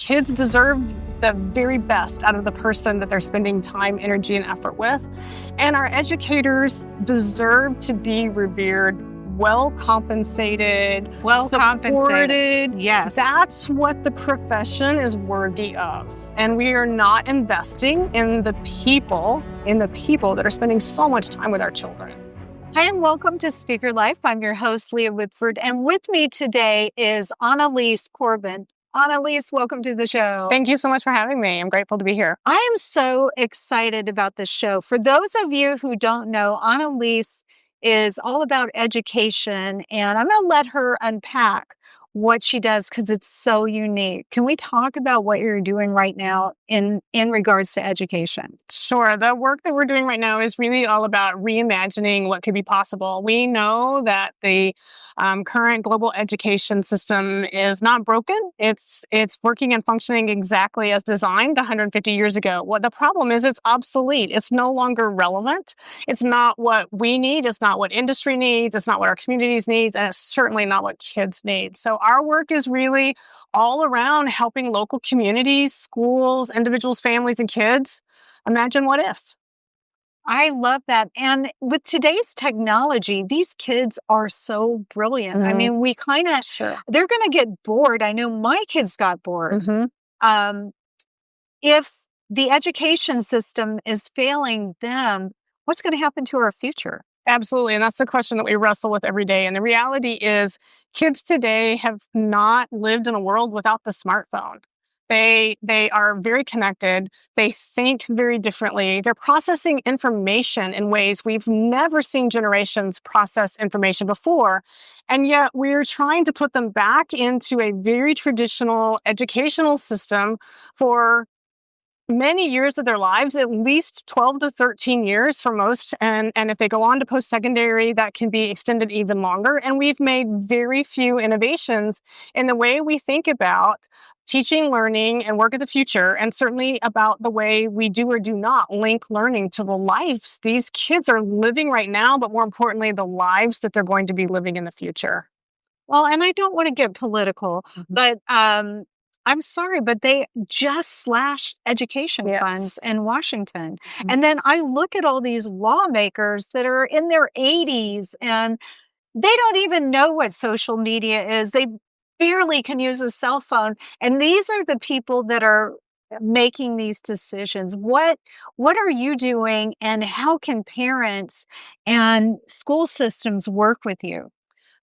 Kids deserve the very best out of the person that they're spending time, energy, and effort with. And our educators deserve to be revered, well compensated, supported. Yes. That's what the profession is worthy of. And we are not investing in the people that are spending so much time with our children. Hi, and welcome to Speaker Life. I'm your host, Leah Whitford, and with me today is Annalies Corbin. Annalies, welcome to the show. Thank you so much for having me. I'm grateful to be here. I am so excited about this show. For those of you who don't know, Annalies is all about education, and I'm going to let her unpack what she does because it's so unique. Can we talk about what you're doing right now in regards to education? Sure. The work that we're doing right now is really all about reimagining what could be possible. We know that the current global education system is not broken. It's working and functioning exactly as designed 150 years ago. What the problem is, it's obsolete. It's no longer relevant. It's not what we need. It's not what industry needs. It's not what our communities need. And it's certainly not what kids need. So our work is really all around helping local communities, schools, individuals, families, and kids imagine what if. I love that. And with today's technology, these kids are so brilliant. Mm-hmm. I mean, they're going to get bored. I know my kids got bored. Mm-hmm. If the education system is failing them, what's going to happen to our future? Absolutely. And that's the question that we wrestle with every day. And the reality is kids today have not lived in a world without the smartphone. They are very connected. They think very differently. They're processing information in ways we've never seen generations process information before. And yet we're trying to put them back into a very traditional educational system for many years of their lives, at least 12 to 13 years for most. And if they go on to post-secondary, that can be extended even longer. And we've made very few innovations in the way we think about teaching, learning, and work of the future, and certainly about the way we do or do not link learning to the lives these kids are living right now, but more importantly, the lives that they're going to be living in the future. Well, and I don't want to get political, but I'm sorry, but they just slashed education funds in Washington. Mm-hmm. And then I look at all these lawmakers that are in their 80s and they don't even know what social media is. They barely can use a cell phone. And these are the people that are making these decisions. What are you doing, and how can parents and school systems work with you?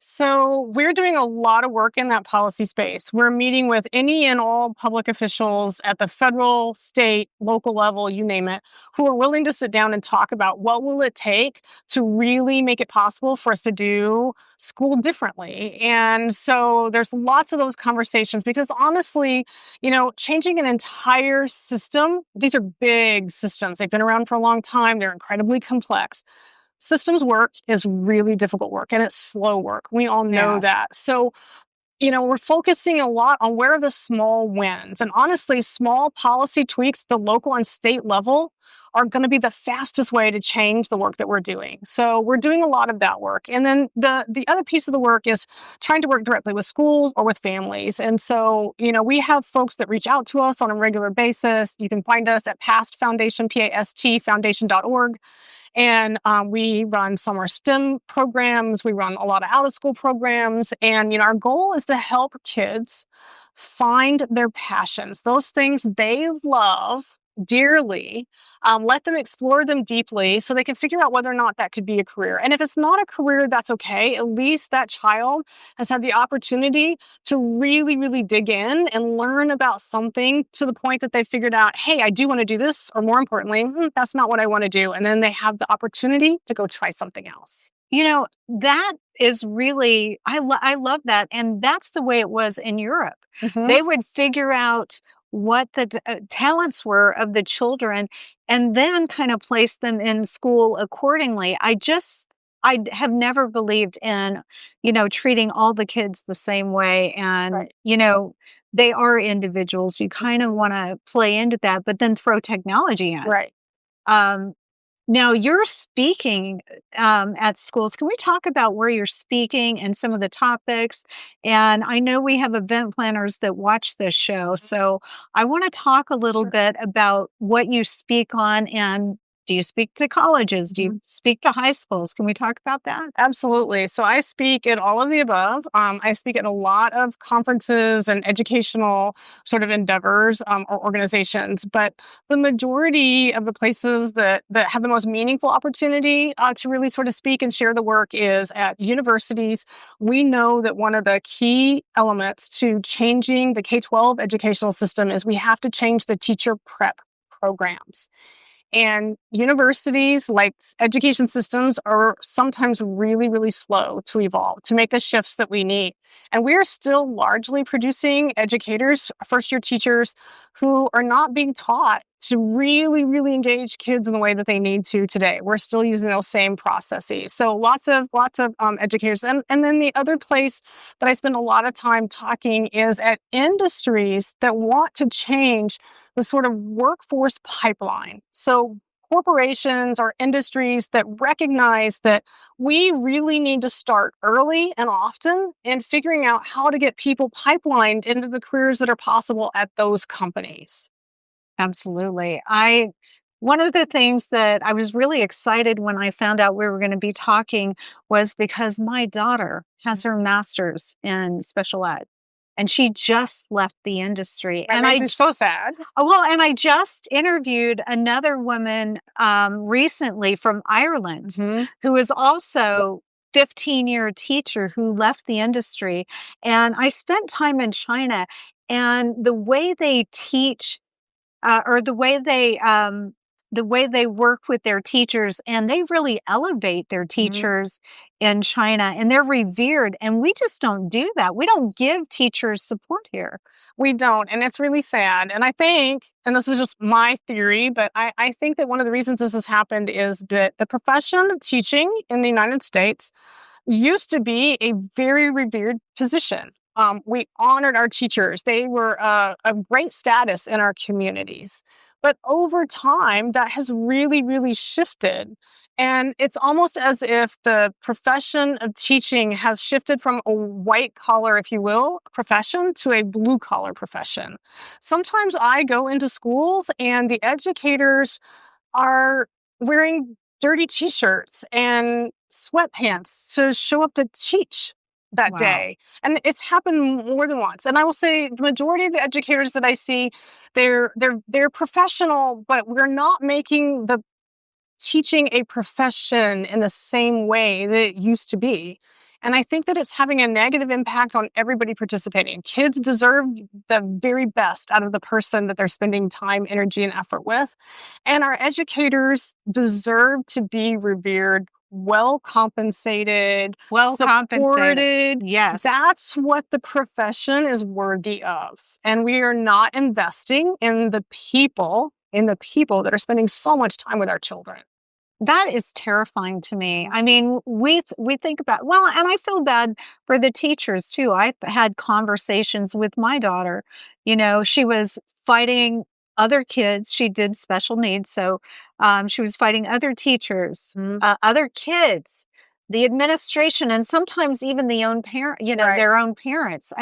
So we're doing a lot of work in that policy space. We're meeting with any and all public officials at the federal, state, local level, you name it, who are willing to sit down and talk about what will it take to really make it possible for us to do school differently. And so there's lots of those conversations because honestly, changing an entire system, these are big systems. They've been around for a long time. They're incredibly complex. Systems work is really difficult work, and it's slow work. We all know that. So, we're focusing a lot on where are the small wins. And honestly, small policy tweaks at the local and state level are going to be the fastest way to change the work that we're doing. So we're doing a lot of that work. And then the other piece of the work is trying to work directly with schools or with families. And so, we have folks that reach out to us on a regular basis. You can find us at PAST Foundation, PASTfoundation.org. And we run summer STEM programs. We run a lot of out-of-school programs. And, our goal is to help kids find their passions, those things they love dearly, let them explore them deeply so they can figure out whether or not that could be a career. And if it's not a career, that's okay. At least that child has had the opportunity to really, really dig in and learn about something to the point that they figured out, hey, I do want to do this, or more importantly, that's not what I want to do. And then they have the opportunity to go try something else. That is really, I love that. And that's the way it was in Europe. Mm-hmm. They would figure out what the talents were of the children and then kind of place them in school accordingly. I have never believed in, treating all the kids the same way. And, right. They are individuals. You kind of want to play into that, but then throw technology in. Right. Now you're speaking at schools. Can we talk about where you're speaking and some of the topics? And I know we have event planners that watch this show, so I want to talk a little bit about what you speak on. And do you speak to colleges? Do you speak to high schools? Can we talk about that? Absolutely. So I speak at all of the above. I speak at a lot of conferences and educational sort of endeavors or organizations, but the majority of the places that have the most meaningful opportunity to really sort of speak and share the work is at universities. We know that one of the key elements to changing the K-12 educational system is we have to change the teacher prep programs. And universities, like education systems, are sometimes really, really slow to evolve, to make the shifts that we need. And we are still largely producing educators, first year teachers, who are not being taught to really, really engage kids in the way that they need to today. We're still using those same processes. So lots of educators. And then the other place that I spend a lot of time talking is at industries that want to change the sort of workforce pipeline. So corporations or industries that recognize that we really need to start early and often in figuring out how to get people pipelined into the careers that are possible at those companies. Absolutely. One of the things that I was really excited when I found out we were going to be talking was because my daughter has her master's in special ed. And she just left the industry. That makes me so sad. Well, and I just interviewed another woman recently from Ireland who is also 15-year teacher who left the industry. And I spent time in China, and the way they teach or the way they work with their teachers, and they really elevate their teachers in China, and they're revered. And we just don't do that. We don't give teachers support here. We don't. And it's really sad. And I think, and this is just my theory, but I think that one of the reasons this has happened is that the profession of teaching in the United States used to be a very revered position. We honored our teachers. They were a great status in our communities. But over time, that has really, really shifted. And it's almost as if the profession of teaching has shifted from a white collar, if you will, profession to a blue collar profession. Sometimes I go into schools and the educators are wearing dirty t-shirts and sweatpants to show up to teach that day. And it's happened more than once. And I will say the majority of the educators that I see, they're professional, but we're not making the teaching a profession in the same way that it used to be. And I think that it's having a negative impact on everybody participating. Kids deserve the very best out of the person that they're spending time, energy, and effort with. And our educators deserve to be revered, well compensated, supported. Yes. That's what the profession is worthy of. And we are not investing in the people that are spending so much time with our children. That is terrifying to me. I mean, we think about, well, and I feel bad for the teachers too. I've had conversations with my daughter. You know, she was fighting other kids. She did special needs. So she was fighting other teachers, other kids, the administration, and sometimes even the own parent, their own parents.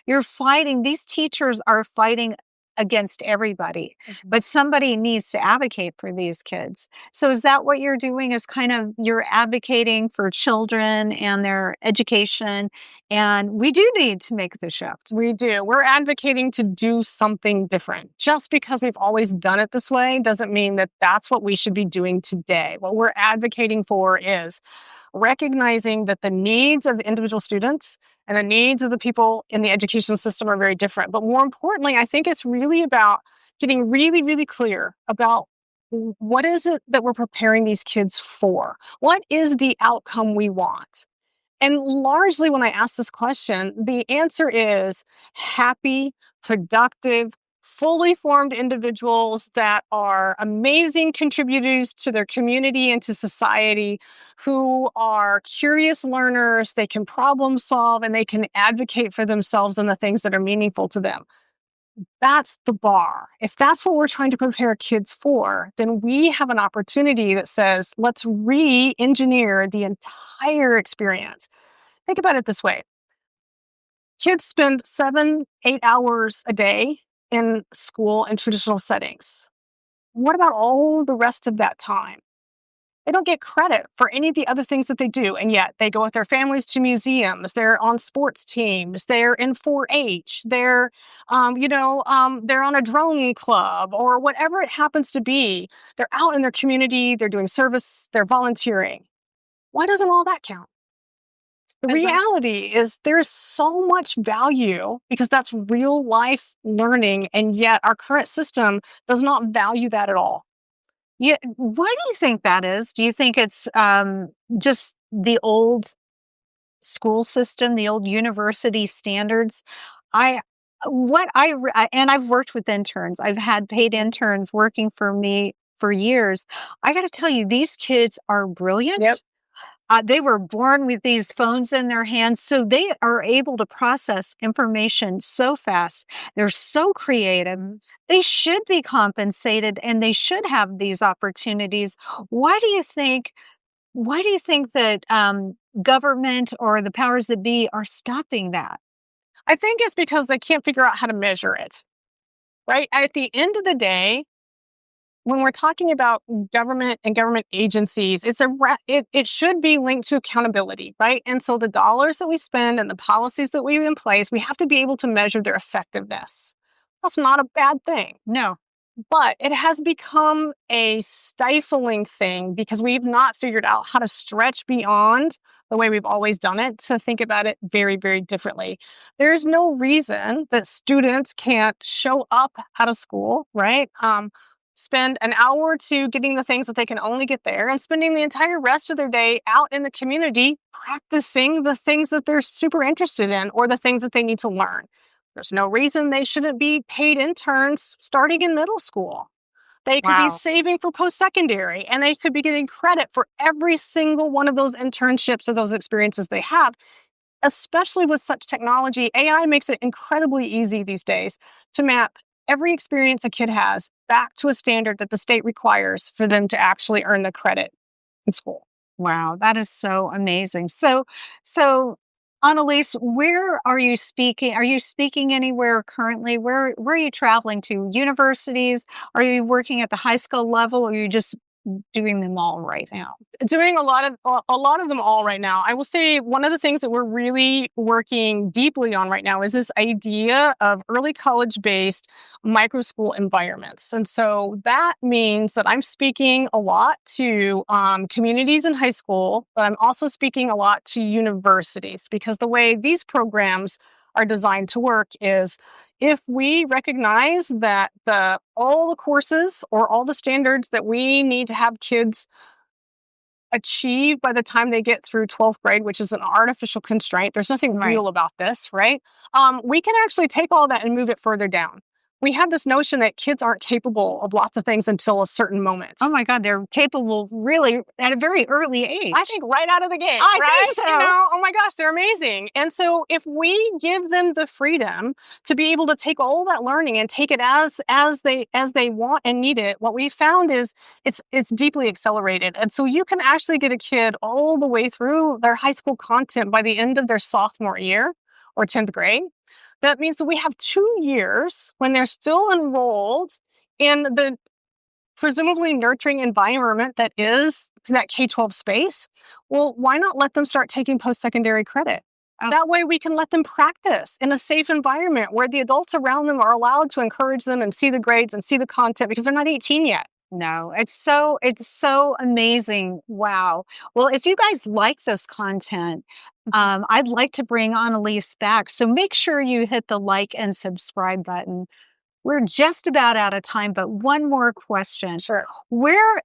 You're fighting, these teachers are fighting against everybody, but somebody needs to advocate for these kids. So is that what you're doing, is kind of you're advocating for children and their education? And we do need to make the shift. We do. We're advocating to do something different. Just because we've always done it this way doesn't mean that that's what we should be doing today. What we're advocating for is recognizing that the needs of individual students and the needs of the people in the education system are very different. But more importantly, I think it's really about getting really, really clear about what is it that we're preparing these kids for? What is the outcome we want? And largely when I ask this question, the answer is happy, productive, fully formed individuals that are amazing contributors to their community and to society, who are curious learners, they can problem solve, and they can advocate for themselves and the things that are meaningful to them. That's the bar. If that's what we're trying to prepare kids for, then we have an opportunity that says, let's re-engineer the entire experience. Think about it this way. Kids spend 7, 8 hours a day in school in traditional settings. What about all the rest of that time? They don't get credit for any of the other things that they do. And yet they go with their families to museums. They're on sports teams. They're in 4-H. They're on a drone club or whatever it happens to be. They're out in their community. They're doing service. They're volunteering. Why doesn't all that count? The reality is there's so much value because that's real life learning. And yet our current system does not value that at all. Yeah, why do you think that is? Do you think it's just the old school system, the old university standards? And I've worked with interns. I've had paid interns working for me for years. I got to tell you, these kids are brilliant. Yep. They were born with these phones in their hands, so they are able to process information so fast. They're so creative. They should be compensated, and they should have these opportunities. Why do you think that government or the powers that be are stopping that? I think it's because they can't figure out how to measure it, right? At the end of the day, when we're talking about government and government agencies, it should be linked to accountability, right? And so the dollars that we spend and the policies that we have in place, we have to be able to measure their effectiveness. That's not a bad thing. No. But it has become a stifling thing because we've not figured out how to stretch beyond the way we've always done it to think about it very, very differently. There's no reason that students can't show up out of school, right? Spend an hour or two getting the things that they can only get there and spending the entire rest of their day out in the community practicing the things that they're super interested in or the things that they need to learn. There's no reason they shouldn't be paid interns starting in middle school. They could be saving for post-secondary, and they could be getting credit for every single one of those internships or those experiences they have. Especially with such technology, AI makes it incredibly easy these days to map every experience a kid has back to a standard that the state requires for them to actually earn the credit in school. Wow, that is so amazing. So Annalies, where are you speaking? Are you speaking anywhere currently? Where are you traveling to? Universities? Are you working at the high school level, or are you just doing them all right now? Doing a lot of them all right now. I will say one of the things that we're really working deeply on right now is this idea of early college-based micro school environments. And so that means that I'm speaking a lot to communities in high school, but I'm also speaking a lot to universities because the way these programs are designed to work is if we recognize that all the courses or all the standards that we need to have kids achieve by the time they get through 12th grade, which is an artificial constraint, there's nothing real about this, right? We can actually take all that and move it further down. We have this notion that kids aren't capable of lots of things until a certain moment. Oh my God, they're capable really at a very early age. I think right out of the gate. I think so. Oh my gosh, they're amazing. And so if we give them the freedom to be able to take all that learning and take it as they want and need it, what we found is it's deeply accelerated. And so you can actually get a kid all the way through their high school content by the end of their sophomore year or 10th grade. That means that we have 2 years when they're still enrolled in the presumably nurturing environment that is that K-12 space. Well, why not let them start taking post-secondary credit? That way we can let them practice in a safe environment where the adults around them are allowed to encourage them and see the grades and see the content because they're not 18 yet. No, it's so amazing. Wow. Well, if you guys like this content, I'd like to bring Annalies back. So make sure you hit the like and subscribe button. We're just about out of time, but one more question. Sure.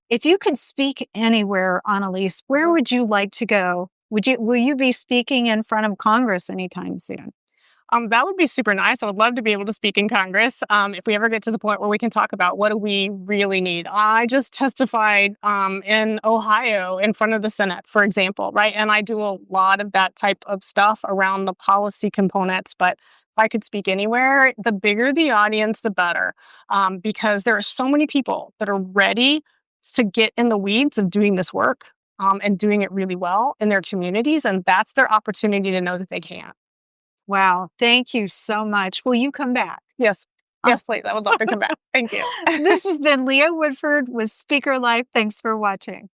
If you could speak anywhere, Annalies, where would you like to go? Will you be speaking in front of Congress anytime soon? That would be super nice. I would love to be able to speak in Congress if we ever get to the point where we can talk about what do we really need. I just testified in Ohio in front of the Senate, for example, right? And I do a lot of that type of stuff around the policy components. But if I could speak anywhere, the bigger the audience, the better, because there are so many people that are ready to get in the weeds of doing this work and doing it really well in their communities. And that's their opportunity to know that they can. Wow. Thank you so much. Will you come back? Yes. Yes, please. I would love to come back. Thank you. This has been Leah Woodford with Speaker Life. Thanks for watching.